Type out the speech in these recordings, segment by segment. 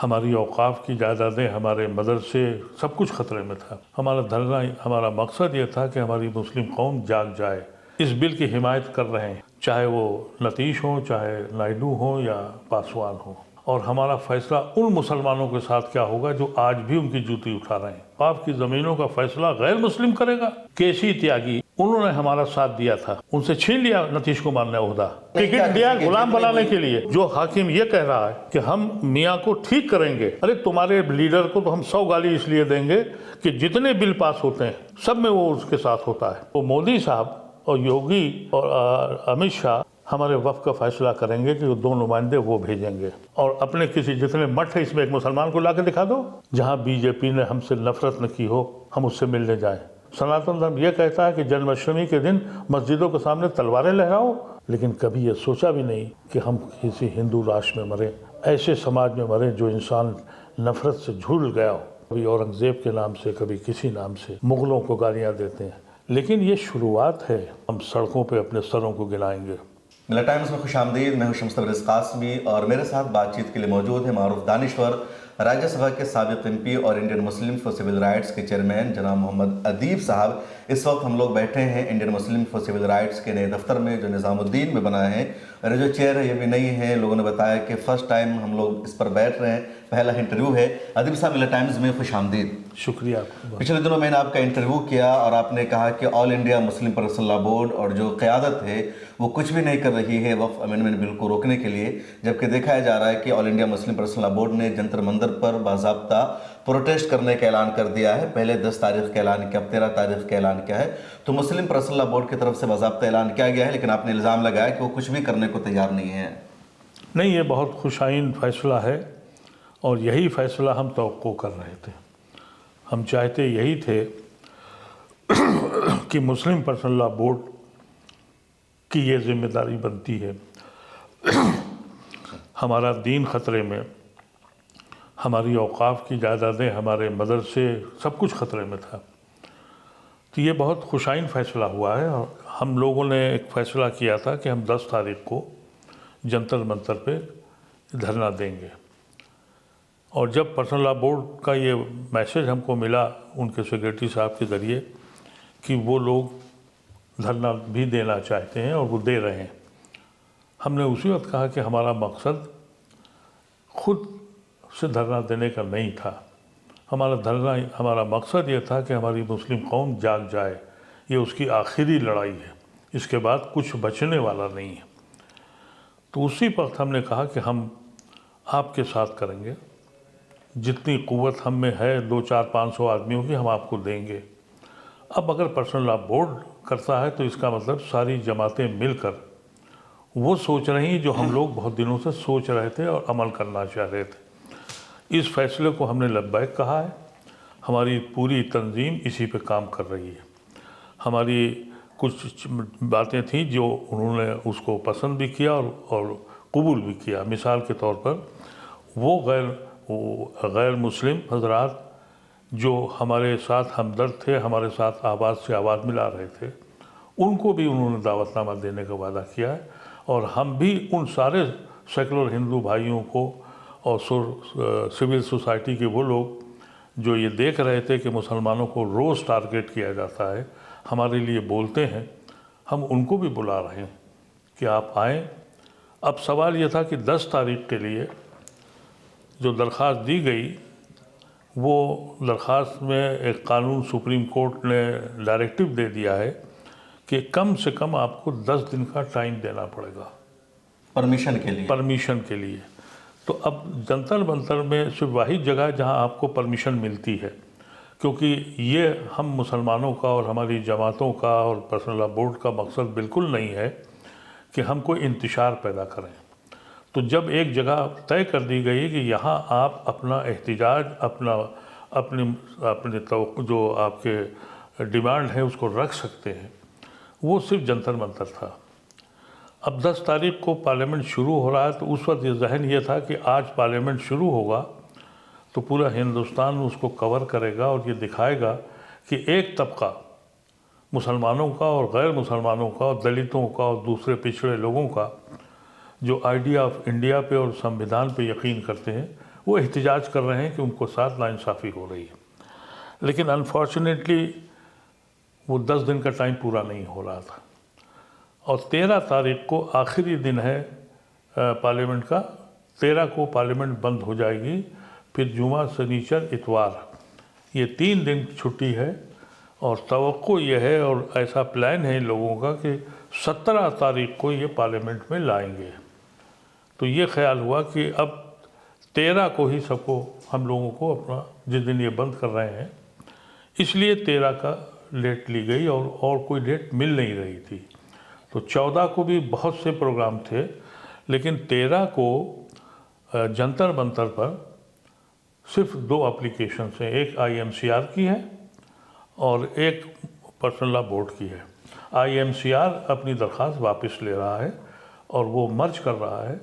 हमारी औकाफ की जायदादें, हमारे मदरसे, सब कुछ ख़तरे में था। हमारा धरना, हमारा मकसद ये था कि हमारी मुस्लिम कौम जाग जाए। इस बिल की हिमायत कर रहे हैं, चाहे वो नतीश हो, चाहे नायडू हो या पासवान हो। और हमारा फैसला उन मुसलमानों के साथ क्या होगा जो आज भी उनकी जूती उठा रहे हैं। आपकी ज़मीनों का फैसला गैर मुस्लिम करेगा। केसी त्यागी, उन्होंने हमारा साथ दिया था, उनसे छीन लिया नीतीश कुमार ने ओहदा, टिकट दिया गुलाम बनाने के लिए। जो हाकिम ये कह रहा है कि हम मियाँ को ठीक करेंगे, अरे तुम्हारे लीडर को तो हम 100 गाली इसलिए देंगे कि जितने बिल पास होते हैं सब में वो उसके साथ होता है। तो मोदी साहब और योगी और अमित शाह हमारे वफ़ का फैसला करेंगे कि वो 2 नुमाइंदे वो भेजेंगे। और अपने किसी जितने मठ है इसमें एक मुसलमान को ला के दिखा दो जहाँ बीजेपी ने हमसे नफरत न की हो, हम उससे मिलने जाएं। सनातन धर्म ये कहता है कि जन्माष्टमी के दिन मस्जिदों के सामने तलवारें लहराओ, लेकिन कभी ये सोचा भी नहीं कि हम किसी हिंदू राष्ट्र में मरे, ऐसे समाज में मरे जो इंसान नफरत से झूल गया हो। कभी औरंगज़ेब के नाम से, कभी किसी नाम से मुग़लों को गालियाँ देते हैं, लेकिन ये शुरुआत है। हम सड़कों पे अपने सरों को गिराएंगे। मिला टाइम्स में खुश आमदीद। मैं हूं शम्स तबरेज़ कासमी और मेरे साथ बातचीत के लिए मौजूद है मारूफ दानिश्वर, राज्यसभा के साबिक एमपी और Indian Muslim for civil rights के चेयरमैन जनाब मोहम्मद अदीब साहब। इस वक्त हम लोग बैठे हैं Indian Muslim for civil rights के नए दफ्तर में जो निज़ामुद्दीन में बना है, और जो चेयर है ये भी नहीं है। लोगों ने बताया कि फ़र्स्ट टाइम हम लोग इस पर बैठ रहे हैं, पहला इंटरव्यू है। अदीब साहब, मिला टाइम्स में खुश आमदीद। शुक्रिया। पिछले दिनों मैंने आपका इंटरव्यू किया और आपने कहा कि all India Muslim personal law board और जो क़यादत है वो कुछ भी नहीं कर रही है वक्फ अमेंडमेंट बिल को रोकने के लिए, जबकि देखा जा रहा है कि all India Muslim personal law board ने जंतर मंदिर पर बाज़ाब्ता प्रोटेस्ट करने का ऐलान कर दिया है। पहले 10 तारीख का ऐलान किया, अब 13 तारीख का ऐलान किया है। तो मुस्लिम पर्सनल लॉ बोर्ड की तरफ से बाज़ाब्ता ऐलान किया गया है, लेकिन आपने इल्ज़ाम लगाया कि वो कुछ भी करने को तैयार नहीं है। नहीं, ये बहुत खुशाइन फैसला है और यही फैसला हम तवक्को कर रहे थे। हम चाहते यही थे कि मुस्लिम पर्सनल लॉ बोर्ड की ये जिम्मेदारी बनती है। हमारा दीन ख़तरे में, हमारी औकाफ की जायदादें, हमारे मदरसे, सब कुछ ख़तरे में था। तो ये बहुत खुशाइन फ़ैसला हुआ है। और हम लोगों ने एक फ़ैसला किया था कि हम 10 तारीख को जंतर मंतर पे धरना देंगे। और जब पर्सनल लॉ बोर्ड का ये मैसेज हमको मिला उनके सेक्रेटरी साहब के ज़रिए कि वो लोग धरना भी देना चाहते हैं और वो दे रहे हैं, हमने उसी वक्त कहा कि हमारा मकसद खुद से धरना देने का नहीं था। हमारा मकसद ये था कि हमारी मुस्लिम कौम जाग जाए। ये उसकी आखिरी लड़ाई है, इसके बाद कुछ बचने वाला नहीं है। तो उसी वक्त हमने कहा कि हम आपके साथ करेंगे, जितनी क़ुव्वत हम में है 2, 4, 500 आदमियों की हम आपको देंगे। अब अगर पर्सनल लॉ बोर्ड करता है तो इसका मतलब सारी जमातें मिलकर वो सोच रही जो हम लोग बहुत दिनों से सोच रहे थे और अमल करना चाह रहे थे। इस फैसले को हमने लब्बैक कहा है। हमारी पूरी तंजीम इसी पे काम कर रही है। हमारी कुछ बातें थीं जो उन्होंने उसको पसंद भी किया और कबूल भी किया। मिसाल के तौर पर वो गैर मुस्लिम हजरात जो हमारे साथ हमदर्द थे, हमारे साथ आवाज़ से आवाज़ मिला रहे थे, उनको भी उन्होंने दावतनामा देने का वादा किया है। और हम भी उन सारे सेकुलर हिंदू भाइयों को और सिविल सोसाइटी के वो लोग जो ये देख रहे थे कि मुसलमानों को रोज़ टारगेट किया जाता है, हमारे लिए बोलते हैं, हम उनको भी बुला रहे हैं कि आप आएँ। अब सवाल ये था कि 10 तारीख के लिए जो दरख्वास्त दी गई, वो दरख्वास्त में एक कानून सुप्रीम कोर्ट ने डायरेक्टिव दे दिया है कि कम से कम आपको 10 दिन का टाइम देना पड़ेगा परमिशन के लिए। तो अब जंतर मंतर में सिर्फ वही जगह जहां आपको परमिशन मिलती है, क्योंकि ये हम मुसलमानों का और हमारी जमातों का और पर्सनल लॉ बोर्ड का मकसद बिल्कुल नहीं है कि हम कोई इंतशार पैदा करें। तो जब एक जगह तय कर दी गई कि यहाँ आप अपना एहतिजाज, अपने जो आपके डिमांड है उसको रख सकते हैं, वो सिर्फ जंतर मंतर था। अब 10 तारीख को पार्लियामेंट शुरू हो रहा है, तो उस वक्त ये जहन ये था कि आज पार्लियामेंट शुरू होगा तो पूरा हिंदुस्तान उसको कवर करेगा और ये दिखाएगा कि एक तबका मुसलमानों का और गैर मुसलमानों का और दलितों का और दूसरे पिछड़े लोगों का जो आइडिया ऑफ इंडिया पे और संविधान पे यकीन करते हैं, वो एहतजाज कर रहे हैं कि उनको साथ नाइंसाफ़ी हो रही है। लेकिन अनफॉर्चुनेटली वो 10 दिन का टाइम पूरा नहीं हो रहा था और 13 तारीख को आखिरी दिन है पार्लियामेंट का। 13 को पार्लियामेंट बंद हो जाएगी, फिर जुमा, शनीचर, इतवार, ये 3 दिन छुट्टी है और तवक्को ये है और ऐसा प्लान है इन लोगों का कि 17 तारीख को ये पार्लियामेंट में लाएंगे। तो ये ख्याल हुआ कि अब 13 को ही सबको, हम लोगों को अपना, जिस दिन ये बंद कर रहे हैं, इसलिए 13 का डेट ली गई और कोई डेट मिल नहीं रही थी। तो 14 को भी बहुत से प्रोग्राम थे, लेकिन 13 को जंतर मंतर पर सिर्फ 2 एप्लीकेशन हैं, एक IMCR की है और एक पर्सनल लॉ बोर्ड की है। IMCR अपनी दरख्वास्त वापस ले रहा है और वो मर्ज कर रहा है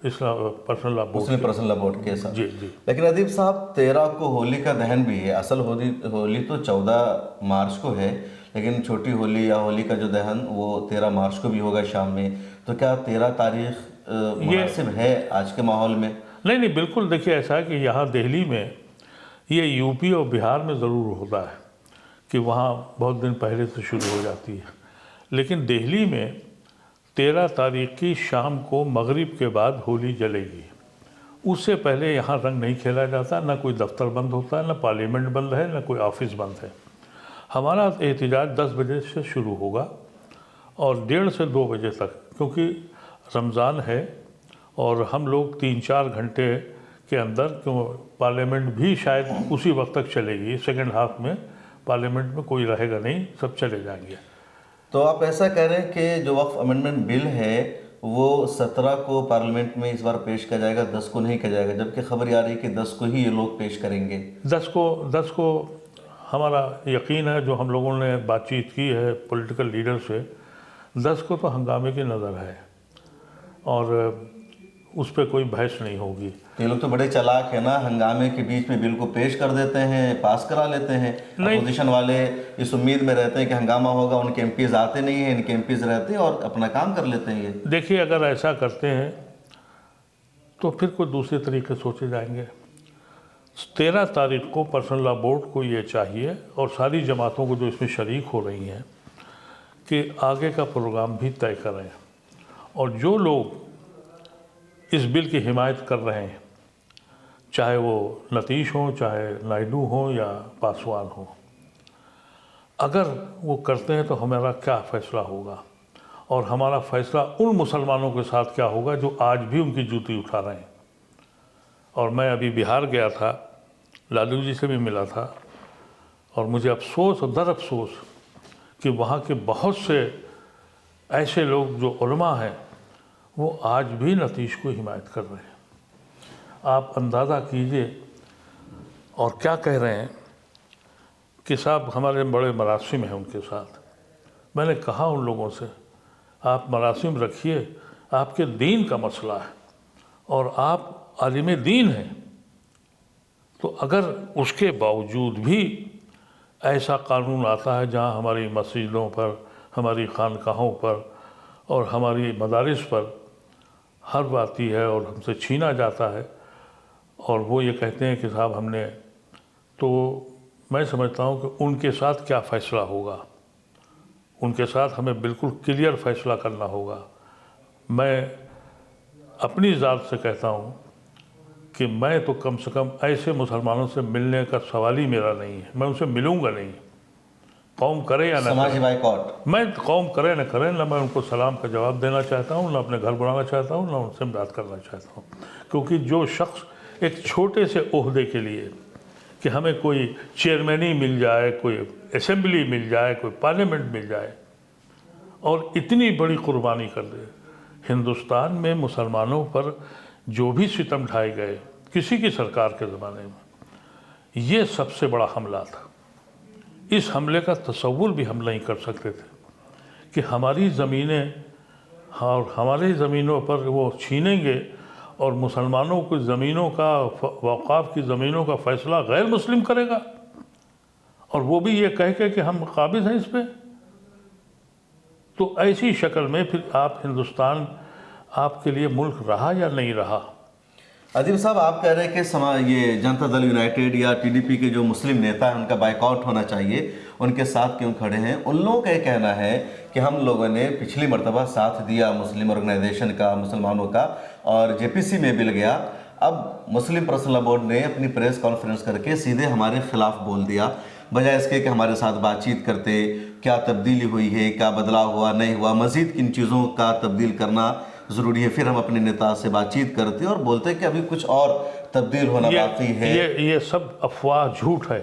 इस पर्सनल लॉ बोर्ड, मुस्लिम पर्सनल लॉ बोर्ड के साथ। जी जी। लेकिन अदीब साहब, 13 को होली का दहन भी है। असल होली तो 14 मार्च को है, लेकिन छोटी होली या होली का जो दहन वो 13 मार्च को भी होगा शाम में। तो क्या 13 तारीख मुनासिब है आज के माहौल में? नहीं, बिल्कुल। देखिए, ऐसा है कि यहाँ दिल्ली में, ये यूपी और बिहार में ज़रूर होता है कि वहाँ बहुत दिन पहले से शुरू हो जाती है, लेकिन दिल्ली में 13 तारीख की शाम को मगरिब के बाद होली जलेगी। उससे पहले यहाँ रंग नहीं खेला जाता, ना कोई दफ्तर बंद होता है, ना पार्लियामेंट बंद है, ना कोई ऑफिस बंद है। हमारा एहतजाज 10 बजे से शुरू होगा और 1:30 से 2 बजे तक, क्योंकि रमज़ान है और हम लोग 3-4 घंटे के अंदर, क्यों पार्लियामेंट भी शायद उसी वक्त तक चलेगी, सेकेंड हाफ में पार्लियामेंट में कोई रहेगा नहीं, सब चले जाएंगे। तो आप ऐसा कह रहे हैं कि जो वक्फ अमेंडमेंट बिल है वो 17 को पार्लियामेंट में इस बार पेश किया जाएगा, 10 को नहीं किया जाएगा, जबकि खबर आ रही है कि 10 को ही ये लोग पेश करेंगे। 10 को हमारा यकीन है, जो हम लोगों ने बातचीत की है पॉलिटिकल लीडर से, 10 को तो हंगामे की नज़र है और उस पर कोई बहस नहीं होगी। ये लोग तो बड़े चालाक है ना, हंगामे के बीच में बिल को पेश कर देते हैं, पास करा लेते हैं। अपोजिशन वाले इस उम्मीद में रहते हैं कि हंगामा होगा, उनके एमपीज आते नहीं हैं, इनके एमपीज रहते हैं और अपना काम कर लेते हैं। ये देखिए, अगर ऐसा करते हैं तो फिर कोई दूसरे तरीके सोचे जाएंगे। 13 तारीख को पर्सनल लॉ बोर्ड को ये चाहिए और सारी जमातों को जो इसमें शरीक हो रही हैं कि आगे का प्रोग्राम भी तय करें, और जो लोग इस बिल की हिमायत कर रहे हैं, चाहे वो नतीश हो, चाहे नायडू हो या पासवान हो, अगर वो करते हैं तो हमारा क्या फ़ैसला होगा और हमारा फ़ैसला उन मुसलमानों के साथ क्या होगा जो आज भी उनकी जूती उठा रहे हैं। और मैं अभी बिहार गया था, लालू जी से भी मिला था और मुझे अफसोस और दर अफसोस कि वहाँ के बहुत से ऐसे लोग जो उलमा हैं वो आज भी नतीश को हिमायत कर रहे हैं। आप अंदाज़ा कीजिए, और क्या कह रहे हैं कि साहब हमारे बड़े मरासिम हैं उनके साथ। मैंने कहा उन लोगों से, आप मरासिम रखिए, आपके दीन का मसला है और आप आलिम दीन हैं, तो अगर उसके बावजूद भी ऐसा कानून आता है जहाँ हमारी मस्जिदों पर, हमारी खानकाहों पर और हमारी मदारिस पर हर्ब आती है और हमसे छीना जाता है और वो ये कहते हैं कि साहब हमने, तो मैं समझता हूँ कि उनके साथ क्या फ़ैसला होगा। उनके साथ हमें बिल्कुल क्लियर फ़ैसला करना होगा। मैं अपनी ज़ात से कहता हूँ कि मैं तो कम से कम ऐसे मुसलमानों से मिलने का सवाल ही मेरा नहीं है, मैं उनसे मिलूँगा नहीं। कौम करे या ना समाजी बाइकॉट, मैं कौम करे ना करे, ना मैं उनको सलाम का जवाब देना चाहता हूँ, ना अपने घर बनाना चाहता हूँ, ना उनसे बात करना चाहता हूँ। क्योंकि जो शख्स एक छोटे से ओहदे के लिए कि हमें कोई चेयरमैनी मिल जाए, कोई असेंबली मिल जाए, कोई पार्लियामेंट मिल जाए और इतनी बड़ी कुर्बानी कर दे। हिंदुस्तान में मुसलमानों पर जो भी सितम ढाए गए किसी की सरकार के ज़माने में, ये सबसे बड़ा हमला था। इस हमले का तसव्वुर भी हम नहीं कर सकते थे कि हमारी ज़मीनें और हमारी ज़मीनों पर वो छीनेंगे और मुसलमानों की ज़मीनों का, वक़ाफ़ की ज़मीनों का फ़ैसला गैर मुस्लिम करेगा, और वो भी ये कह के कि हम काबिज़ हैं इस पर। तो ऐसी शक्ल में फिर आप हिंदुस्तान आपके लिए मुल्क रहा या नहीं रहा? अदीब साहब, आप कह रहे हैं कि ये जनता दल यूनाइटेड या टीडीपी के जो मुस्लिम नेता हैं उनका बाइकआउट होना चाहिए, उनके साथ क्यों खड़े हैं? उन लोगों का ये कहना है कि हम लोगों ने पिछली मर्तबा साथ दिया मुस्लिम ऑर्गेनाइजेशन का, मुसलमानों का, और जेपीसी में बिल गया। अब मुस्लिम पर्सनल लॉ बोर्ड ने अपनी प्रेस कॉन्फ्रेंस करके सीधे हमारे खिलाफ बोल दिया, बजाय इसके कि हमारे साथ बातचीत करते, क्या तब्दीली हुई है, क्या बदलाव हुआ, नहीं हुआ, मज़ीद किन चीज़ों का तब्दील करना ज़रूरी है, फिर हम अपने नेता से बातचीत करते और बोलते कि अभी कुछ और तब्दील होना बाकी है। ये सब अफवाह, झूठ है।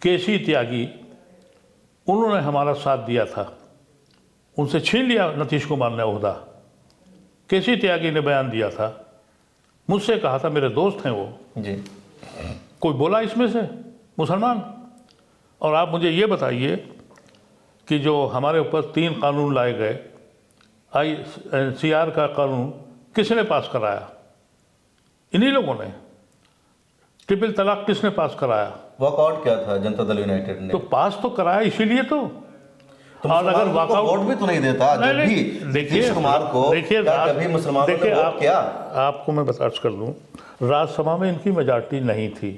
केसी त्यागी, उन्होंने हमारा साथ दिया था, उनसे छीन लिया नीतीश कुमार ने ओहदा। केसी त्यागी ने बयान दिया था, मुझसे कहा था, मेरे दोस्त हैं वो जी। कोई बोला इसमें से मुसलमान? और आप मुझे ये बताइए कि जो हमारे ऊपर 3 कानून लाए गए, ICR का कानून किसने पास कराया? इन्हीं लोगों ने। ट्रिपल तलाक किसने पास कराया? वॉकआउट क्या था जनता दल यूनाइटेड ने? तो पास तो कराया इसीलिए तो। और अगर वॉकआउट वोट भी तो नहीं देता जब भी नीतीश कुमार को, देखिए, कभी मुसलमानों ने वोट किया? आपको मैं अर्ज कर दूं, राज्यसभा में इनकी मेजॉरिटी नहीं थी,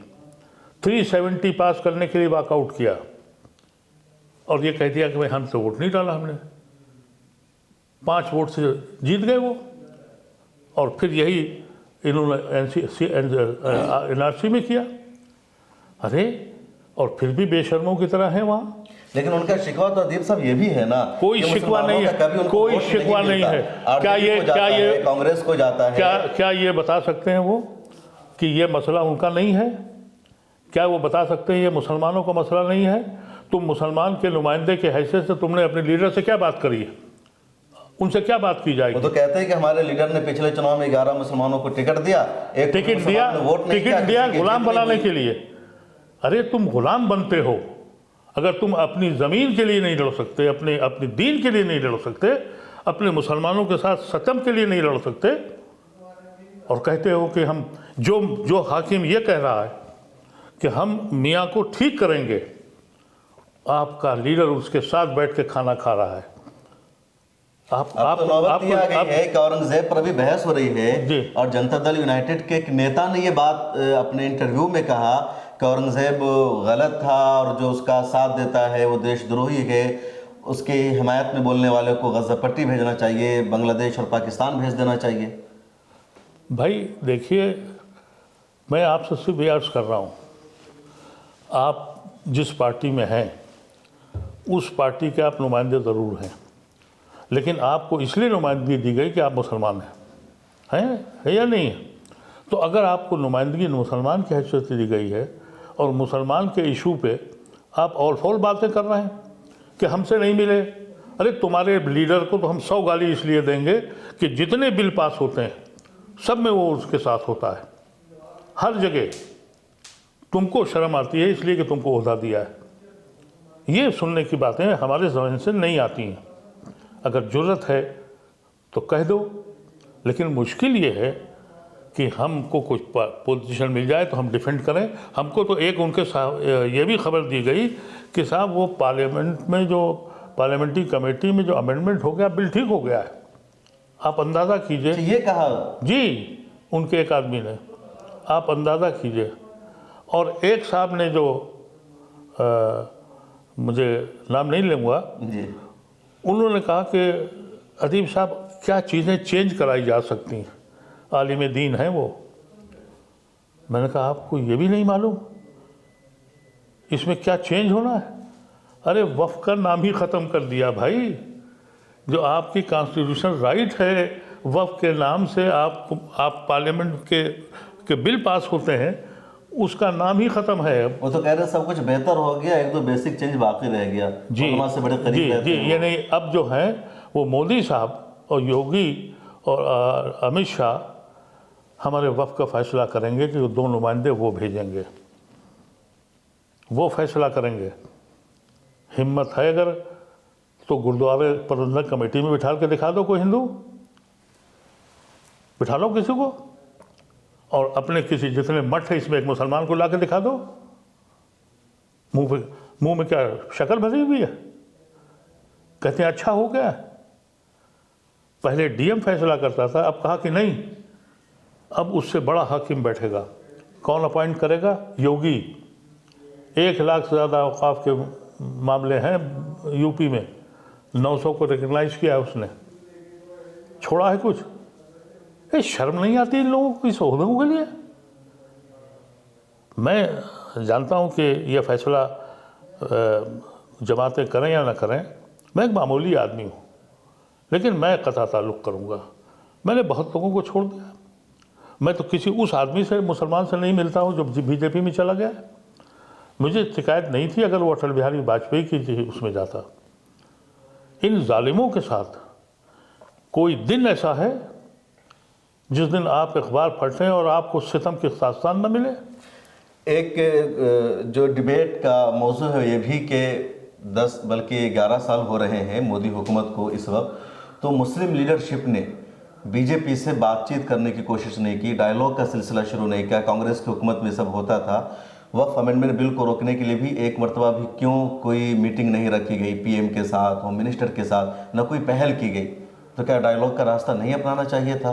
370 पास करने के लिए वॉकआउट किया और ये कह दिया कि भाई हमसे वोट नहीं डाला हमने, 5 वोट से जीत गए वो। और फिर यही इन्होंने NRC में किया। अरे, और फिर भी बेशर्मों की तरह है वहाँ। लेकिन उनका शिकवा तो अदीब साहब ये भी है ना, कोई शिकवा नहीं है, कोई शिकवा नहीं है। क्या ये कांग्रेस को जाता है? क्या ये बता सकते हैं वो कि ये मसला उनका नहीं है? क्या वो बता सकते हैं ये मुसलमानों का मसला नहीं है? तुम मुसलमान के नुमाइंदे के हैसियत से तुमने अपने लीडर से क्या बात करी है? उनसे क्या बात की जाएगी? वो तो कहते हैं कि हमारे लीडर ने पिछले चुनाव में 11 मुसलमानों को टिकट दिया, एक टिकट दिया गुलाम बनाने के लिए। अरे, तुम गुलाम बनते हो अगर तुम अपनी ज़मीन के लिए नहीं लड़ सकते, अपने दीन के लिए नहीं लड़ सकते, अपने मुसलमानों के साथ सतम के लिए नहीं लड़ सकते, और कहते हो कि हम जो हाकिम ये कह रहा है कि हम मियाँ को ठीक करेंगे, आपका लीडर उसके साथ बैठ के खाना खा रहा है। आप नौबत ये आ गई है कि औरंगजेब पर अभी बहस हो रही है और जनता दल यूनाइटेड के एक नेता ने ये बात अपने इंटरव्यू में कहा कि औरंगजेब गलत था और जो उसका साथ देता है वो देशद्रोही है, उसकी हिमायत में बोलने वाले को गज़ापट्टी भेजना चाहिए, बांग्लादेश और पाकिस्तान भेज देना चाहिए। भाई देखिए, मैं आपसे सिर्फ ये अर्ज कर रहा हूँ, आप जिस पार्टी में हैं उस पार्टी के आप नुमाइंदे ज़रूर हैं, लेकिन आपको इसलिए नुमाइंदगी दी गई कि आप मुसलमान हैं है या नहीं है? तो अगर आपको नुमाइंदगी मुसलमान की हैसियत से दी गई है और मुसलमान के इशू पे आप ऑल फॉल बातें कर रहे हैं कि हमसे नहीं मिले, अरे तुम्हारे लीडर को तो हम 100 गाली इसलिए देंगे कि जितने बिल पास होते हैं सब में वो उसके साथ होता है, हर जगह। तुमको शर्म आती है इसलिए कि तुमको ओहदा दिया है। ये सुनने की बातें हमारे ज़हन से नहीं आती हैं। अगर ज़रूरत है तो कह दो, लेकिन मुश्किल ये है कि हमको कुछ पोजीशन मिल जाए तो हम डिफेंड करें। हमको तो एक उनके ये भी खबर दी गई कि साहब वो पार्लियामेंट में जो पार्लियामेंट्री कमेटी में जो अमेंडमेंट हो गया, बिल ठीक हो गया है। आप अंदाज़ा कीजिए। ये कहा जी, उनके एक आदमी ने, आप अंदाज़ा कीजिए। और एक साहब ने जो मुझे नाम नहीं लूँगा जी, उन्होंने कहा कि अदीब साहब क्या चीज़ें चेंज कराई जा सकती हैं, आलिम दीन हैं वो। मैंने कहा आपको ये भी नहीं मालूम इसमें क्या चेंज होना है? अरे वफ़ का नाम ही ख़त्म कर दिया भाई। जो आपकी कॉन्स्टिट्यूशन राइट है, वफ़ के नाम से आप पार्लियामेंट के बिल पास होते हैं, उसका नाम ही ख़त्म है। वो तो कह रहे सब कुछ बेहतर हो गया, एक दो बेसिक चेंज बाकी रह गया। जी से बड़े करीब जी रहते जी, हैं ये नहीं, अब जो है वो मोदी साहब और योगी और अमित शाह हमारे वफ़ का फ़ैसला करेंगे कि 2 नुमाइंदे वो भेजेंगे, वो फैसला करेंगे। हिम्मत है अगर तो गुरुद्वारे प्रबंधक कमेटी में बिठा के दिखा दो, कोई हिंदू बिठा लो किसी को, और अपने किसी जितने मठ है इसमें एक मुसलमान को ला के दिखा दो। मुंह में क्या शक्ल भरी हुई है? कहते हैं अच्छा हो गया। पहले डीएम फैसला करता था, अब कहा कि नहीं, अब उससे बड़ा हाकिम बैठेगा, कौन अपॉइंट करेगा? योगी। 1 लाख से ज़्यादा औकाफ के मामले हैं यूपी में, 900 को रिकग्नाइज किया है उसने, छोड़ा है कुछ? ये शर्म नहीं आती इन लोगों को इस ओहदों के लिए? मैं जानता हूँ कि यह फैसला जमातें करें या ना करें, मैं एक मामूली आदमी हूँ, लेकिन मैं कतई ताल्लुक़ करूँगा। मैंने बहुत लोगों को छोड़ दिया। मैं तो किसी उस आदमी से, मुसलमान से नहीं मिलता हूँ जो बीजेपी में चला गया। मुझे शिकायत नहीं थी अगर वो अटल बिहारी वाजपेयी की उसमें जाता। इन जालिमों के साथ कोई दिन ऐसा है जिस दिन आप अखबार पढ़ें और आपको सितम की दास्तान न मिले? एक जो डिबेट का मौजू है ये भी कि 10 बल्कि 11 साल हो रहे हैं मोदी हुकूमत को इस वक्त, तो मुस्लिम लीडरशिप ने बीजेपी से बातचीत करने की कोशिश नहीं की, डायलॉग का सिलसिला शुरू नहीं किया। कांग्रेस की हुकूमत में सब होता था। वक्फ अमेंडमेंट बिल को रोकने के लिए भी एक मरतबा भी क्यों कोई मीटिंग नहीं रखी गई पीएम के साथ, होम मिनिस्टर के साथ, न कोई पहल की गई? तो क्या डायलॉग का रास्ता नहीं अपनाना चाहिए था?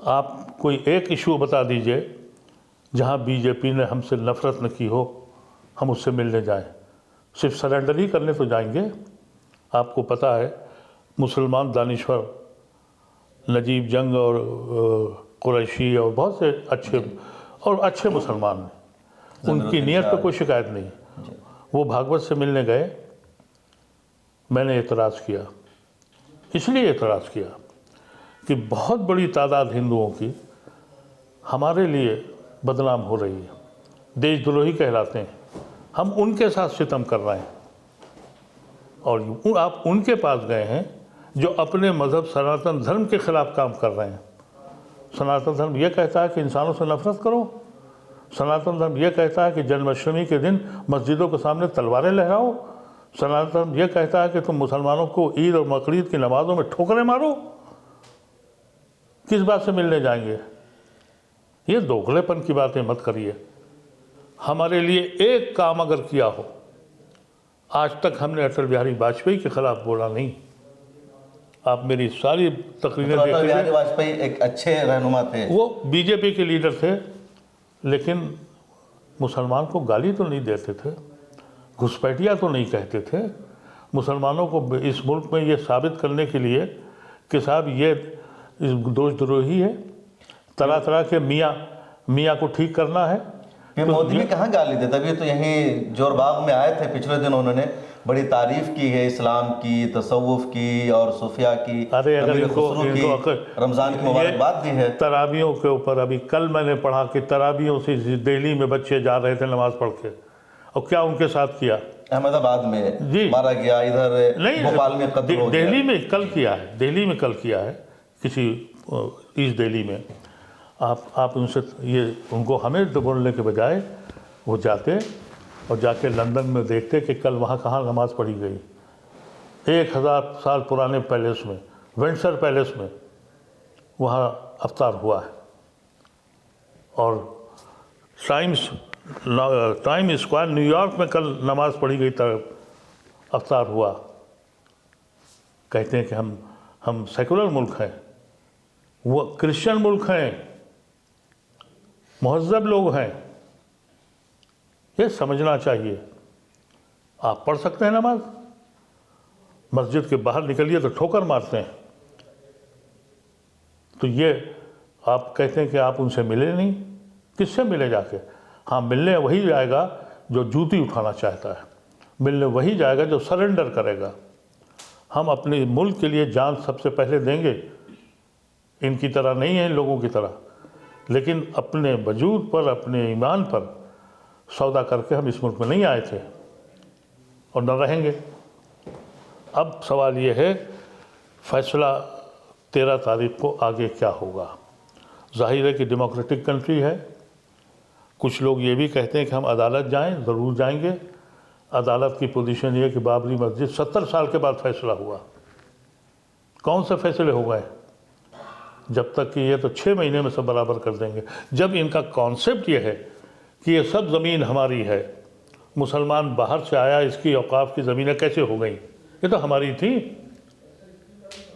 आप कोई एक इशू बता दीजिए जहां बीजेपी ने हमसे नफरत न की हो, हम उससे मिलने जाएं। सिर्फ सरेंडर ही करने तो जाएंगे। आपको पता है मुसलमान दानिश्वर नजीब जंग और कुरैशी और बहुत से अच्छे मुसलमान हैं, उनकी नीयत पे कोई शिकायत नहीं। वो भागवत से मिलने गए, मैंने एतराज़ किया। इसलिए एतराज़ किया कि बहुत बड़ी तादाद हिंदुओं की हमारे लिए बदनाम हो रही है, देशद्रोही कहलाते हैं, हम उनके साथ सितम कर रहे हैं। और आप उनके पास गए हैं जो अपने मज़हब सनातन धर्म के ख़िलाफ़ काम कर रहे हैं। सनातन धर्म ये कहता है कि इंसानों से नफरत करो। सनातन धर्म ये कहता है कि जन्माष्टमी के दिन मस्जिदों के सामने तलवारें लहराओ। सनातन धर्म ये कहता है कि तुम मुसलमानों को ईद और बकरीद की नमाज़ों में ठोकरें मारो। किस बात से मिलने जाएंगे? ये दोगलेपन की बातें मत करिए। हमारे लिए एक काम अगर किया हो, आज तक हमने अटल बिहारी वाजपेयी के खिलाफ बोला नहीं। आप मेरी सारी तकरीरें तो अटल देखिए। बिहारी वाजपेयी एक अच्छे रहनुमा थे। वो बीजेपी के लीडर थे, लेकिन मुसलमान को गाली तो नहीं देते थे, घुसपैठिया तो नहीं कहते थे। मुसलमानों को इस मुल्क में ये साबित करने के लिए कि साहब ये देशद्रोही है, तरह तरह के मियाँ को ठीक करना है। फिर मोदी भी कहाँ गाली देता? अभी तो यहीं जोरबाग में आए थे पिछले दिन, उन्होंने बड़ी तारीफ की है इस्लाम की, तसव्वुफ की और सूफिया की। अरे अगर इनको रमज़ान की मुबारकबाद दी है। तराबियों के ऊपर अभी कल मैंने पढ़ा कि तराबियों से दिल्ली में बच्चे जा रहे थे नमाज पढ़ के, और क्या उनके साथ किया? अहमदाबाद में मारा गया, इधर नहीं, भोपाल में कत्ल हो गया। दिल्ली में कल किया है, दिल्ली में कल किया है किसी ईस्ट दिल्ली में। आप उनसे ये उनको हमें तो बोलने के बजाय वो जाते और जाके लंदन में देखते कि कल वहाँ कहाँ नमाज़ पढ़ी गई। 1000 साल पुराने पैलेस में, विंडसर पैलेस में वहाँ अफ्तार हुआ है। और टाइम स्क्वायर न्यूयॉर्क में कल नमाज़ पढ़ी गई, तब अफ्तार हुआ। कहते हैं कि हम सेकुलर मुल्क हैं, वो क्रिश्चियन मुल्क हैं, महज़ब लोग हैं। ये समझना चाहिए। आप पढ़ सकते हैं नमाज, मस्जिद के बाहर निकलिए तो ठोकर मारते हैं। तो ये आप कहते हैं कि आप उनसे मिले नहीं, किससे मिले जाके? हाँ, मिलने वही जाएगा जो जूती उठाना चाहता है, मिलने वही जाएगा जो सरेंडर करेगा। हम अपने मुल्क के लिए जान सबसे पहले देंगे, इनकी तरह नहीं है, इन लोगों की तरह, लेकिन अपने वजूद पर, अपने ईमान पर सौदा करके हम इस मुल्क में नहीं आए थे और न रहेंगे। अब सवाल ये है, फैसला 13 तारीख को आगे क्या होगा? जाहिर है कि डेमोक्रेटिक कंट्री है। कुछ लोग ये भी कहते हैं कि हम अदालत जाएं, ज़रूर जाएंगे। अदालत की पोजीशन ये है कि बाबरी मस्जिद 70 साल के बाद फैसला हुआ। कौन से फैसले हो गए? जब तक कि ये तो 6 महीने में सब बराबर कर देंगे। जब इनका कॉन्सेप्ट ये है कि ये सब ज़मीन हमारी है, मुसलमान बाहर से आया, इसकी औकाफ की ज़मीनें कैसे हो गई? ये तो हमारी थी।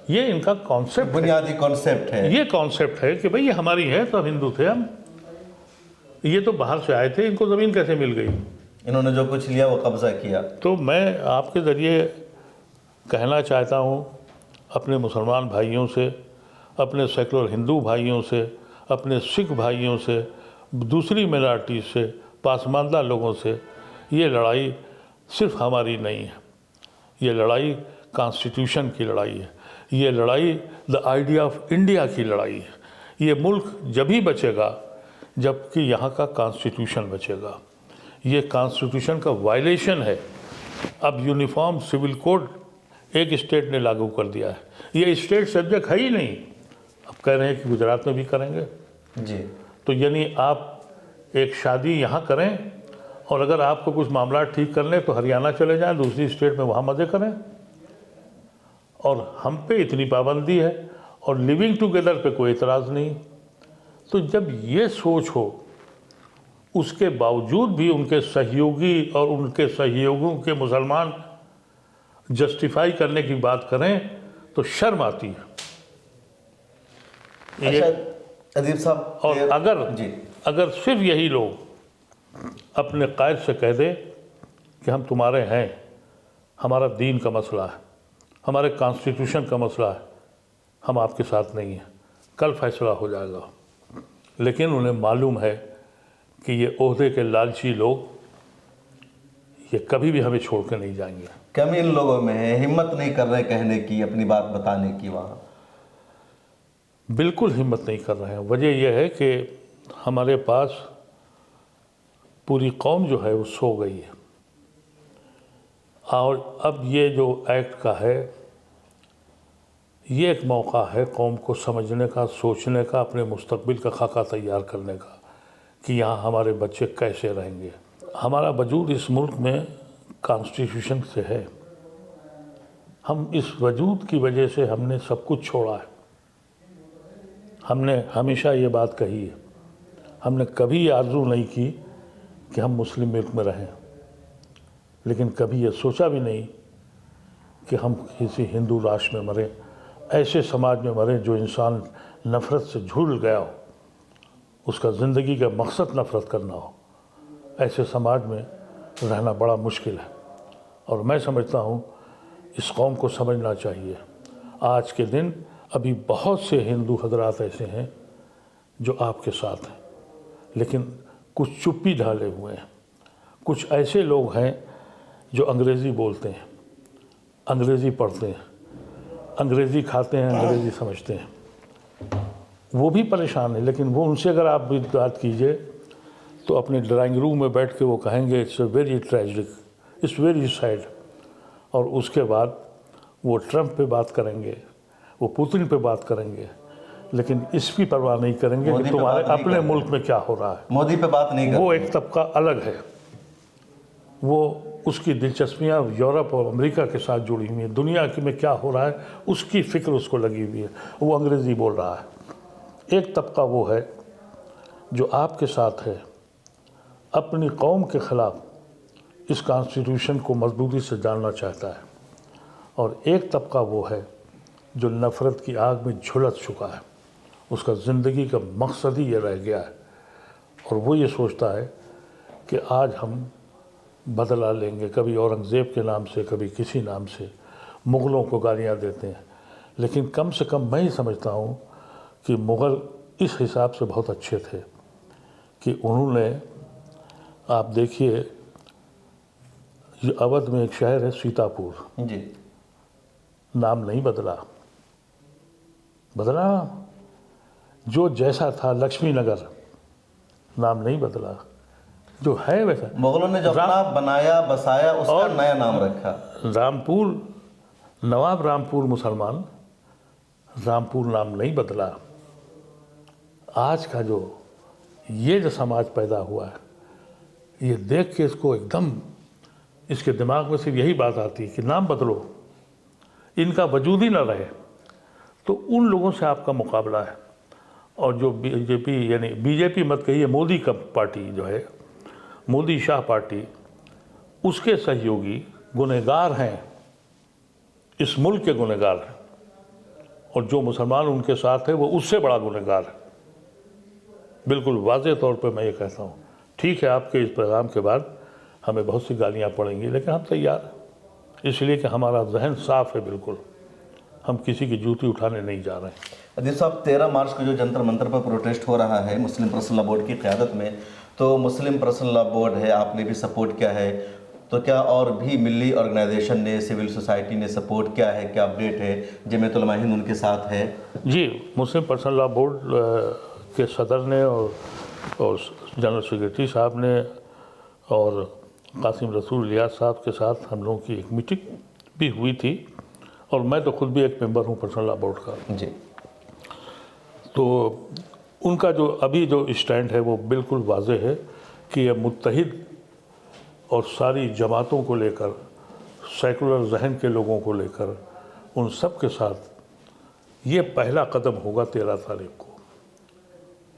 ये इनका कॉन्सेप्ट, बुनियादी कॉन्सेप्ट है। ये कॉन्सेप्ट है कि भाई ये हमारी है तो हिंदू थे हम, ये तो बाहर से आए थे, इनको ज़मीन कैसे मिल गई? इन्होंने जो कुछ लिया वो कब्जा किया। तो मैं आपके ज़रिए कहना चाहता हूँ अपने मुसलमान भाइयों से, अपने सेकुलर हिंदू भाइयों से, अपने सिख भाइयों से, दूसरी माइनॉरिटी से, पासमानदा लोगों से, ये लड़ाई सिर्फ हमारी नहीं है, ये लड़ाई कॉन्स्टिट्यूशन की लड़ाई है, ये लड़ाई द आइडिया ऑफ इंडिया की लड़ाई है। ये मुल्क जब ही बचेगा जबकि यहाँ का कॉन्स्टिट्यूशन बचेगा। ये कॉन्स्टिट्यूशन का वायलेशन है। अब यूनिफॉर्म सिविल कोड एक स्टेट ने लागू कर दिया है, ये स्टेट सब्जेक्ट है ही नहीं। अब कह रहे हैं कि गुजरात में भी करेंगे जी। तो यानी आप एक शादी यहाँ करें और अगर आपको कुछ मामला ठीक करने तो हरियाणा चले जाएं, दूसरी स्टेट में वहाँ मज़े करें, और हम पे इतनी पाबंदी है और लिविंग टुगेदर पे कोई एतराज़ नहीं। तो जब ये सोच हो, उसके बावजूद भी उनके सहयोगी और उनके सहयोगियों के मुसलमान जस्टिफाई करने की बात करें तो शर्म आती है। अच्छा अदीब साहब, और जी अगर सिर्फ यही लोग अपने कायद से कह दें कि हम तुम्हारे हैं, हमारा दीन का मसला है, हमारे कॉन्स्टिट्यूशन का मसला है, हम आपके साथ नहीं हैं, कल फैसला हो जाएगा। लेकिन उन्हें मालूम है कि ये ओहदे के लालची लोग ये कभी भी हमें छोड़ के नहीं जाएंगे। कमी इन लोगों में है, हिम्मत नहीं कर रहे कहने की, अपनी बात बताने की। वहाँ बिल्कुल हिम्मत नहीं कर रहे हैं। वजह यह है कि हमारे पास पूरी कौम जो है वो सो गई है, और अब ये जो एक्ट का है ये एक मौका है कौम को समझने का, सोचने का, अपने मुस्तकबिल का खाका तैयार करने का कि यहाँ हमारे बच्चे कैसे रहेंगे। हमारा वजूद इस मुल्क में कॉन्स्टिट्यूशन से है। हम इस वजूद की वजह से हमने सब कुछ छोड़ा है। हमने हमेशा ये बात कही है, हमने कभी ये आरज़ू नहीं की कि हम मुस्लिम मुल्क में रहें, लेकिन कभी ये सोचा भी नहीं कि हम किसी हिंदू राष्ट्र में मरें, ऐसे समाज में मरें जो इंसान नफ़रत से झूल गया हो, उसका ज़िंदगी का मकसद नफ़रत करना हो। ऐसे समाज में रहना बड़ा मुश्किल है, और मैं समझता हूँ इस कौम को समझना चाहिए। आज के दिन अभी बहुत से हिंदू हजरात ऐसे हैं जो आपके साथ हैं, लेकिन कुछ चुप्पी ढाले हुए हैं। कुछ ऐसे लोग हैं जो अंग्रेज़ी बोलते हैं, अंग्रेज़ी पढ़ते हैं, अंग्रेज़ी खाते हैं, अंग्रेज़ी समझते हैं, वो भी परेशान है। लेकिन वो उनसे अगर आप भी बात कीजिए तो अपने ड्राइंग रूम में बैठ के वो कहेंगे it's very tragic, it's very sad, और उसके बाद वो ट्रंप पे बात करेंगे, वो पुतिन पे बात करेंगे, लेकिन इसकी परवाह नहीं करेंगे कि तुम्हारे अपने मुल्क में क्या हो रहा है। मोदी पे बात नहीं करते। वो एक तबका अलग है, वो उसकी दिलचस्पियाँ यूरोप और अमेरिका के साथ जुड़ी हुई हैं, दुनिया में क्या हो रहा है उसकी फ़िक्र उसको लगी हुई है, वो अंग्रेज़ी बोल रहा है। एक तबका वो है जो आपके साथ है, अपनी कौम के ख़िलाफ़ इस कॉन्स्टिट्यूशन को मजबूती से जानना चाहता है, और एक तबका वो है जो नफ़रत की आग में झुलस चुका है, उसका ज़िंदगी का मकसद ही ये रह गया है, और वो ये सोचता है कि आज हम बदला लेंगे, कभी औरंगज़ेब के नाम से, कभी किसी नाम से, मुग़लों को गालियाँ देते हैं। लेकिन कम से कम मैं ही समझता हूँ कि मुग़ल इस हिसाब से बहुत अच्छे थे कि उन्होंने, आप देखिए अवध में एक शहर है सीतापुर जी, नाम नहीं बदला, बदला जो जैसा था, लक्ष्मी नगर नाम नहीं बदला, जो है वैसा। मुगलों ने जो अपना बनाया बसाया उसका नया नाम रखा। रामपुर, नवाब रामपुर मुसलमान, रामपुर नाम नहीं बदला। आज का जो ये जो समाज पैदा हुआ है, ये देख के इसको एकदम, इसके दिमाग में सिर्फ यही बात आती है कि नाम बदलो, इनका वजूद ही ना रहे। तो उन लोगों से आपका मुकाबला है। और जो बीजेपी, यानी बीजेपी मत कहिए, मोदी का पार्टी जो है, मोदी शाह पार्टी, उसके सहयोगी गुनहगार हैं, इस मुल्क के गुनहगार हैं। और जो मुसलमान उनके साथ है वो उससे बड़ा गुनहगार है। बिल्कुल वाज़ेह तौर पे मैं ये कहता हूँ। ठीक है, आपके इस पैगाम के बाद हमें बहुत सी गालियाँ पड़ेंगी, लेकिन हम तैयार हैं, इसलिए कि हमारा जहन साफ़ है बिल्कुल। हम किसी की जूती उठाने नहीं जा रहे हैं। अजीज साहब, 13 मार्च को जो जंतर मंतर पर प्रोटेस्ट हो रहा है मुस्लिम पर्सनल लॉ बोर्ड की क़यादत में, तो मुस्लिम पर्सनल लॉ बोर्ड है, आपने भी सपोर्ट किया है, तो क्या और भी मिली ऑर्गेनाइजेशन ने, सिविल सोसाइटी ने सपोर्ट किया है? क्या अपडेट है? जमीयत उलमा हिंद उनके साथ है? जी, मुस्लिम पर्सनल लॉ बोर्ड के सदर ने और जनरल सेक्रेटरी साहब ने और कासिम रसूल इलियास साहब के साथ हम लोगों की एक मीटिंग भी हुई थी, और मैं तो खुद भी एक मेंबर हूँ पर्सनल लॉ बोर्ड का। जी। तो उनका जो अभी जो स्टैंड है वो बिल्कुल वाज़ेह है कि ये मुत्तहिद और सारी जमातों को लेकर, सेकुलर जहन के लोगों को लेकर, उन सब के साथ ये पहला कदम होगा 13 तारीख को।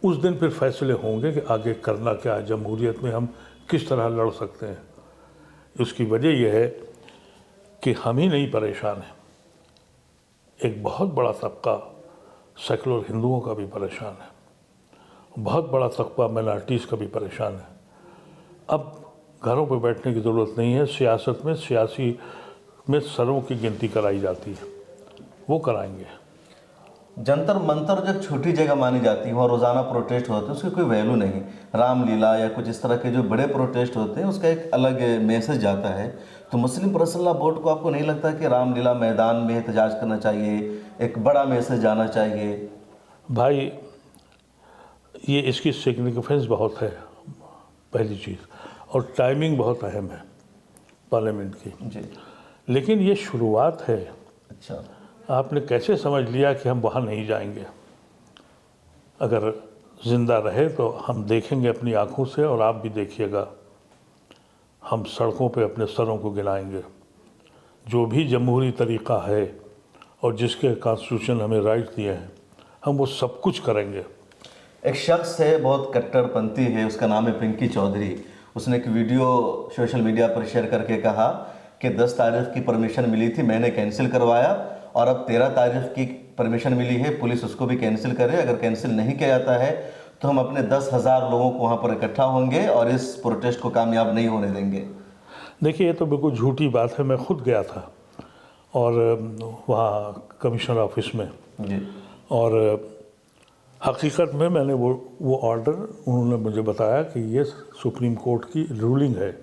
उस दिन फिर फैसले होंगे कि आगे करना क्या है, जमहूरियत में हम किस तरह लड़ सकते हैं। उसकी वजह यह है कि हम ही नहीं परेशान हैं, एक बहुत बड़ा तबका सेकुलर हिंदुओं का भी परेशान है, बहुत बड़ा तबका माइनॉरिटीज़ का भी परेशान है। अब घरों पर बैठने की ज़रूरत नहीं है। सियासत में सियासी में सरों की गिनती कराई जाती है, वो कराएंगे। जंतर मंतर जब छोटी जगह मानी जाती है, वहाँ रोज़ाना प्रोटेस्ट होते हैं, उसकी कोई वैल्यू नहीं। रामलीला या कुछ इस तरह के जो बड़े प्रोटेस्ट होते हैं उसका एक अलग मैसेज जाता है। तो मुस्लिम पर्सनल लॉ बोर्ड को आपको नहीं लगता कि रामलीला मैदान में एहतजाज करना चाहिए, एक बड़ा मैसेज जाना चाहिए? भाई, ये इसकी सिग्निफिकेंस बहुत है पहली चीज़, और टाइमिंग बहुत अहम है पार्लियामेंट की। जी। लेकिन ये शुरुआत है। अच्छा। आपने कैसे समझ लिया कि हम वहाँ नहीं जाएंगे? अगर ज़िंदा रहे तो हम देखेंगे अपनी आँखों से, और आप भी देखिएगा, हम सड़कों पे अपने सरों को गिराएंगे। जो भी जमहूरी तरीक़ा है और जिसके कॉन्स्टिट्यूशन हमें राइट दिए हैं, हम वो सब कुछ करेंगे। एक शख्स है, बहुत कट्टरपंथी है, उसका नाम है पिंकी चौधरी। उसने एक वीडियो सोशल मीडिया पर शेयर करके कहा कि 10 तारीख की परमिशन मिली थी, मैंने कैंसिल करवाया, और अब 13 तारीख की परमिशन मिली है, पुलिस उसको भी कैंसिल करे। अगर कैंसिल नहीं किया जाता है तो हम अपने 10,000 लोगों को वहाँ पर इकट्ठा होंगे और इस प्रोटेस्ट को कामयाब नहीं होने देंगे। देखिए, ये तो बिल्कुल झूठी बात है। मैं खुद गया था और वहाँ कमिश्नर ऑफिस में, जी। और हकीकत में मैंने वो ऑर्डर, उन्होंने मुझे बताया कि ये सुप्रीम कोर्ट की रूलिंग है,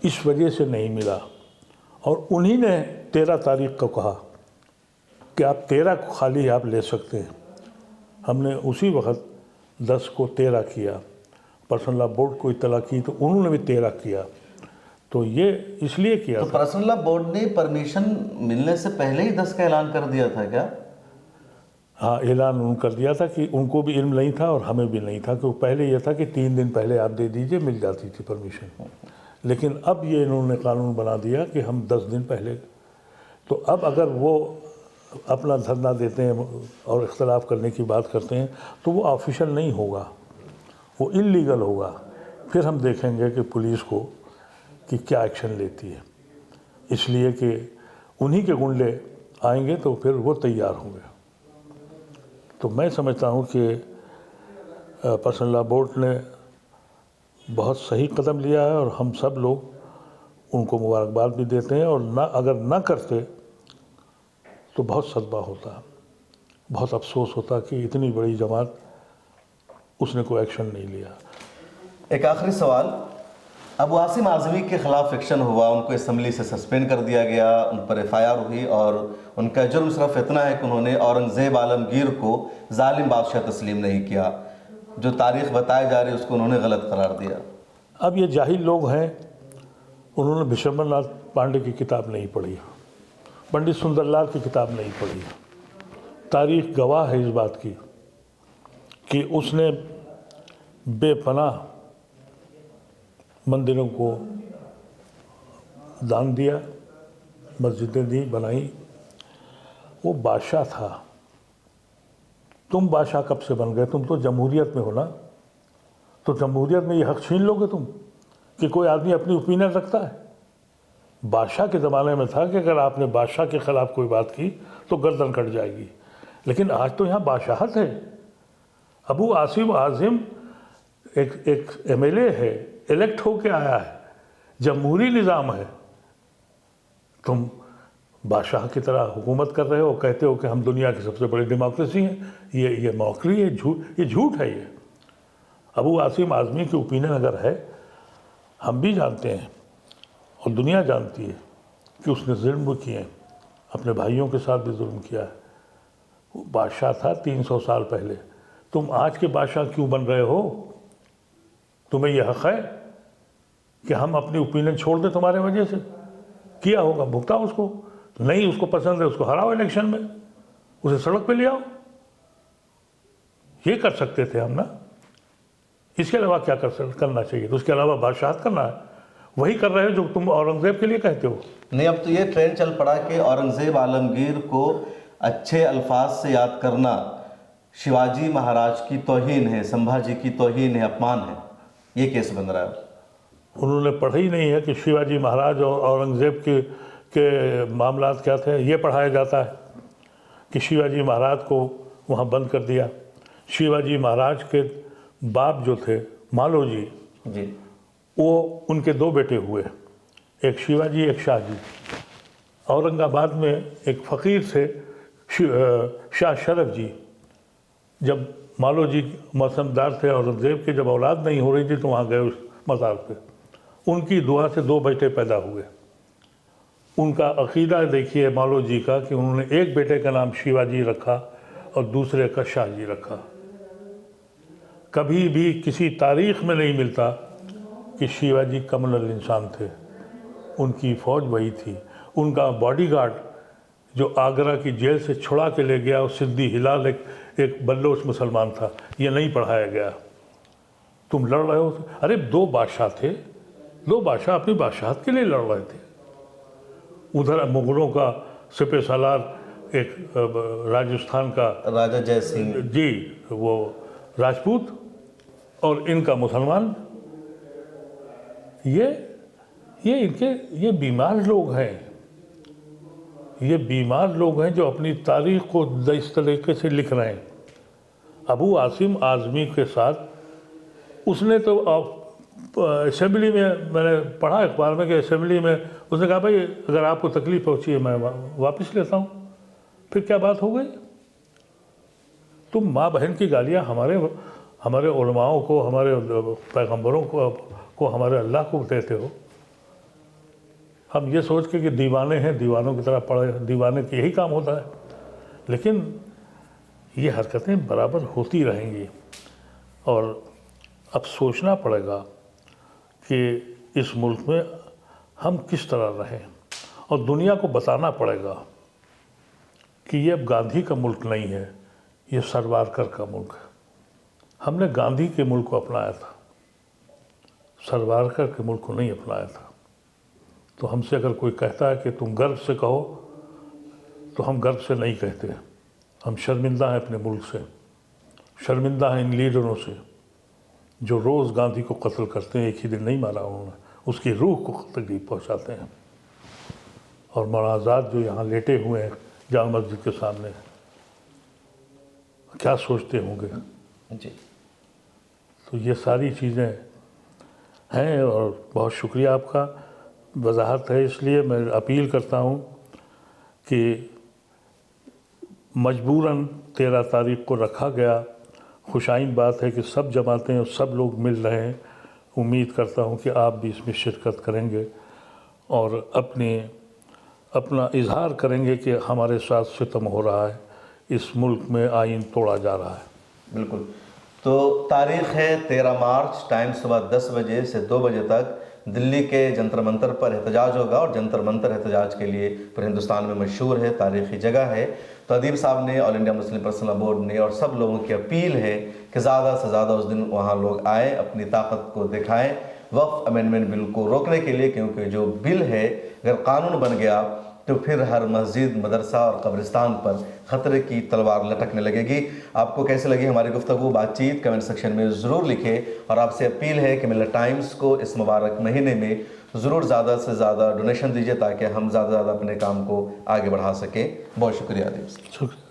इस वजह से नहीं मिला। और उन्हीं ने 13 तारीख को कहा कि आप 13 को खाली आप ले सकते हैं। हमने उसी वक्त 10 को 13 किया, पर्सनल लॉ बोर्ड को इत्तला की तो उन्होंने भी 13 किया। तो ये इसलिए किया तो पर्सनल लॉ बोर्ड ने परमिशन मिलने से पहले ही 10 का ऐलान कर दिया था क्या? हाँ, ऐलान उन्होंने कर दिया था कि उनको भी इल्म नहीं था और हमें भी नहीं था, कि पहले ये था कि 3 दिन पहले आप दे दीजिए, मिल जाती थी परमिशन। लेकिन अब ये इन्होंने कानून बना दिया कि हम 10 दिन पहले। तो अब अगर वो अपना धरना देते हैं और इख्तलाफ करने की बात करते हैं तो वो ऑफिशियल नहीं होगा, वो इल्लीगल होगा। फिर हम देखेंगे कि पुलिस को कि क्या एक्शन लेती है, इसलिए कि उन्हीं के गुंडे आएंगे तो फिर वो तैयार होंगे। तो मैं समझता हूँ कि पर्सनल लॉ बोर्ड ने बहुत सही कदम लिया है, और हम सब लोग उनको मुबारकबाद भी देते हैं। और ना, अगर ना करते तो बहुत सदमा होता, बहुत अफसोस होता कि इतनी बड़ी जमात, उसने कोई एक्शन नहीं लिया। एक आखिरी सवाल, अबू आसिम आज़मी के ख़िलाफ़ एक्शन हुआ, उनको असम्बली से सस्पेंड कर दिया गया, उन पर FIR हुई, और उनका जुर्म सिर्फ इतना है कि उन्होंने औरंगज़ेब आलमगीर को जालिम बादशाह तस्लीम नहीं किया। जो तारीख़ बताई जा रही है उसको उन्होंने गलत करार दिया। अब ये जाहिल लोग हैं, उन्होंने विशंबरनाथ पांडे की किताब नहीं पढ़ी, पंडित सुंदरलाल की किताब नहीं पढ़ी। तारीख़ गवाह है इस बात की कि उसने बेपनाह मंदिरों को दान दिया, मस्जिदें दी, बनाई। वो बादशाह था। तुम बादशाह कब से बन गए? तुम तो जमहूरियत में हो ना, तो जमहूरियत में ये हक छीन लोगे तुम कि कोई आदमी अपनी ओपिनियन रखता है? बादशाह के ज़माने में था कि अगर आपने बादशाह के ख़िलाफ़ कोई बात की तो गर्दन कट जाएगी। लेकिन आज तो यहाँ बादशाहत है। अबू आसिम आज़िम एक MLA है, इलेक्ट होके आया है, जमहूरी निज़ाम है, तुम बादशाह की तरह हुकूमत कर रहे हो, कहते हो कि हम दुनिया की सबसे बड़ी डेमोक्रेसी हैं। ये मौकरी है, ये झूठ है। ये अबू आसिम आज़मी की ओपिनियन अगर है, हम भी जानते हैं और दुनिया जानती है कि उसने जुल्म किए, अपने भाइयों के साथ भी जुल्म किया है। वो बादशाह था 300 साल पहले। तुम आज के बादशाह क्यों बन रहे हो? तुम्हें यह हक़ है कि हम अपनी ओपिनियन छोड़ दें तुम्हारे वजह से? किया होगा, भुगता उसको। नहीं उसको पसंद है, उसको हराओ इलेक्शन में, उसे सड़क पे ले आओ। ये कर सकते थे हम ना। इसके अलावा क्या करना चाहिए? तो उसके अलावा बादशाहत करना है, वही कर रहे हो जो तुम औरंगज़ेब के लिए कहते हो। नहीं, अब तो ये ट्रेंड चल पड़ा कि औरंगज़ेब आलमगीर को अच्छे अल्फाज से याद करना शिवाजी महाराज की तौहीन है, संभाजी की तौहीन है, अपमान है। ये केस बन रहा है। उन्होंने पढ़ा ही नहीं है कि शिवाजी महाराज और औरंगज़ेब के मामलात क्या थे। ये पढ़ाया जाता है कि शिवाजी महाराज को वहाँ बंद कर दिया। शिवाजी महाराज के बाप जो थे मालोजी जी, वो उनके 2 बेटे हुए, एक शिवाजी एक शाहजी। औरंगाबाद में एक फ़कीर थे शाह शरफ जी। जब मालोजी मौसमदार थे औरंगज़ेब के, जब औलाद नहीं हो रही थी तो वहाँ गए उस मज़ार पे। उनकी दुआ से 2 बेटे पैदा हुए। उनका अक़ीदा देखिए मालोजी का कि उन्होंने एक बेटे का नाम शिवाजी रखा और दूसरे का शाहजी रखा। कभी भी किसी तारीख़ में नहीं मिलता कि शिवाजी कमल इंसान थे। उनकी फ़ौज वही थी। उनका बॉडीगार्ड जो आगरा की जेल से छुड़ा के ले गया, और सिद्दी हिलाल एक बल्लोच मुसलमान था। ये नहीं पढ़ाया गया। तुम लड़ रहे हो। अरे 2 बादशाह थे, 2 बादशाह अपनी बादशाहत के लिए लड़ रहे थे। उधर मुग़लों का सिपह सालार एक राजस्थान का राजा जय सिंह जी, वो राजपूत, और इनका मुसलमान। ये बीमार लोग हैं। ये बीमार लोग हैं जो अपनी तारीख़ को इस तरीके से लिख रहे हैं। अबू आसिम आज़मी के साथ उसने तो असेंबली में, मैंने पढ़ा अखबार में कि असेंबली में उसने कहा भाई अगर आपको तकलीफ़ पहुँची है मैं वापस लेता हूँ। फिर क्या बात हो गई? तुम माँ बहन की गालियाँ हमारे उलमाओं को, हमारे पैगम्बरों को हमारे अल्लाह को देते हो। हम ये सोच के कि दीवाने हैं, दीवानों की तरह पढ़े, दीवाने की यही काम होता है। लेकिन ये हरकतें बराबर होती रहेंगी और अब सोचना पड़ेगा कि इस मुल्क में हम किस तरह रहें, और दुनिया को बताना पड़ेगा कि ये अब गांधी का मुल्क नहीं है, ये सरवारकर का मुल्क है। हमने गांधी के मुल्क को अपनाया था, सरवारकर के मुल्क को नहीं अपनाया था। तो हमसे अगर कोई कहता है कि तुम गर्व से कहो, तो हम गर्व से नहीं कहते। हम शर्मिंदा हैं अपने मुल्क से, शर्मिंदा हैं इन लीडरों से जो रोज़ गांधी को कत्ल करते हैं। एक ही दिन नहीं मारा उन्होंने, उसकी रूह को तकलीफ पहुंचाते हैं। और मौलाना आज़ाद जो यहाँ लेटे हुए हैं जामा मस्जिद के सामने, क्या सोचते होंगे जी। तो ये सारी चीज़ें हैं। और बहुत शुक्रिया आपका, वजाहत है। इसलिए मैं अपील करता हूँ कि मजबूरन 13 तारीख को रखा गया। खुशाइन बात है कि सब जमातें और सब लोग मिल रहे हैं। उम्मीद करता हूँ कि आप भी इसमें शिरकत करेंगे और अपना इजहार करेंगे कि हमारे साथ सितम हो रहा है, इस मुल्क में आइन तोड़ा जा रहा है। बिल्कुल। तो तारीख़ है 13 मार्च, टाइम सुबह 10 बजे से 2 बजे तक दिल्ली के जंतर मंतर पर एहतजाज होगा। और जंतर मंतर एहतजाज के लिए पूरे हिंदुस्तान में मशहूर है, तारीख़ी जगह है। तो अदीब साहब ने, all India Muslim personal law board ने और सब लोगों की अपील है कि ज़्यादा से ज़्यादा उस दिन वहाँ लोग आएँ, अपनी ताकत को दिखाएँ वक्फ अमेंडमेंट बिल को रोकने के लिए। क्योंकि जो बिल है अगर कानून बन गया तो फिर हर मस्जिद, मदरसा और कब्रिस्तान पर ख़तरे की तलवार लटकने लगेगी। आपको कैसे लगी हमारी गुफ्तगू, बातचीत कमेंट सेक्शन में ज़रूर लिखें। और आपसे अपील है कि मिलत टाइम्स को इस मुबारक महीने में ज़रूर ज़्यादा से ज़्यादा डोनेशन दीजिए ताकि हम ज़्यादा से ज़्यादा अपने काम को आगे बढ़ा सकें। बहुत शुक्रिया। शुक्रिया।